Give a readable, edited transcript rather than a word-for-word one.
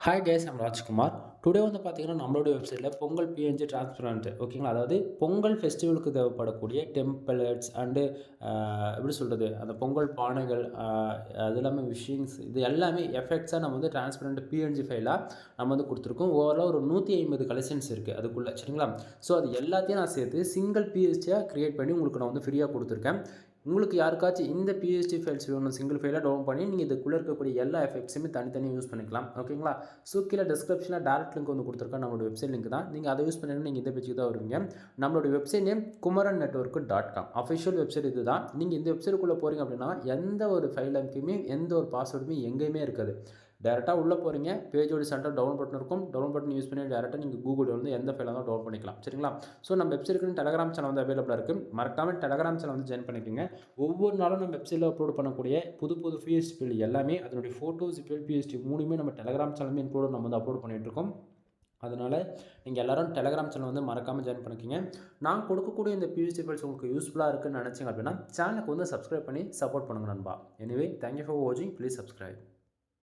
Hi guys, I'm Rajkumar. Today வந்து பார்த்தீங்கன்னா நம்மளுடைய வெப்சைட்டில் பொங்கல் பிஎன்ஜி டிரான்ஸ்பரண்ட் ஓகேங்களா. அதாவது பொங்கல் ஃபெஸ்டிவலுக்கு தேவைப்படக்கூடிய டெம்ப்ளேட்ஸ் அண்டு எப்படி சொல்கிறது, அந்த பொங்கல் பானைகள், அது இல்லாமல் விஷிங்ஸ், இது எல்லாமே எஃபெக்ட்ஸாக நம்ம வந்து டிரான்ஸ்பரண்ட் பிஎன்ஜி ஃபைலாக நம்ம வந்து கொடுத்துருக்கோம். ஓவரால் ஒரு 150 கலெக்ஷன்ஸ் இருக்குது அதுக்குள்ளே, சரிங்களா. ஸோ அது எல்லாத்தையும் நான் சேர்த்து சிங்கிள் பிஎஸ்டியாக க்ரியேட் பண்ணி உங்களுக்கு நான் வந்து ஃப்ரீயாக கொடுத்துருக்கேன். உங்களுக்கு யாருக்காச்சும் இந்த பிஎஸ்டி ஃபைல்ஸ் வேணும், சிங்கிள் ஃபைலாக டவுன் பண்ணி நீங்கள் இதுக்குள்ளே இருக்கக்கூடிய எல்லா எஃபெக்ட்ஸுமே தனித்தனியாக யூஸ் பண்ணிக்கலாம், ஓகேங்களா. ஸோ கீழே டிஸ்கிரிப்ஷனில் டேரக்ட் லிங்க் வந்து கொடுத்துருக்கேன், நம்மளோட வெப்சைட் லிங்க் தான். நீங்கள் அதை யூஸ் பண்ணி நீங்கள் இந்த பேஜுக்கு தான் வருவீங்க. நம்மளோட website name kumarannetwork.com, official website இது தான். நீங்கள் இந்த வெப்சைட்டுக்குள்ளே போகிறீங்க அப்படின்னா எந்த ஒரு ஃபைலுக்குமே எந்த ஒரு பாஸ்வேர்டுமே எங்கேயுமே இருக்காது. டேரெக்டாக உள்ளே போகிறீங்க, பேஜோட சென்டர் டவுன் பட்டன் இருக்கும். டவுன் பட்டன் யூஸ் பண்ணி டேரெக்டாக நீங்கள் கூகுளில் வந்து எந்த ஃபைலாக தான் டவுன் பண்ணிக்கலாம், சரிங்களா. ஸோ நம்ம வெப்சைட்டுக்கு டெலகிராம் சேனல் வந்து அவைலபிளாக இருக்குது. மறக்காமல் டெலகிராம் சேனல் வந்து ஜாயின் பண்ணிக்கோங்க. ஒவ்வொரு நாளும் நம்ம வெப்சைட்டில் அப்லோட் பண்ணக்கூடிய புது புது பிஎஸ்டி ஃபைல் எல்லாமே, அதனுடைய ஃபோட்டோஸ், பிஎஸ்டி மூணுமே நம்ம டெலகிராம் சேனலுமே இன்க்ளூட் நம்ம வந்து அப்லோட் பண்ணிகிட்ருக்கோம். அதனால் நீங்கள் எல்லோரும் டெலகிராம் சேனல் வந்து மறக்காமல் ஜாயின் பண்ணிக்கோங்க. நான் கொடுக்கக்கூடிய இந்த பிஎஸ்டி ஃபைல்ஸ் உங்களுக்கு யூஸ்ஃபுல்லாக இருக்குன்னு நினச்சிங்க அப்படின்னா சேனலுக்கு வந்து சப்ஸ்கிரைப் பண்ணி சப்போர்ட் பண்ணுங்கள் நண்பா. எனிவே, தேங்க்யூ ஃபார் வாட்சிங். Please subscribe.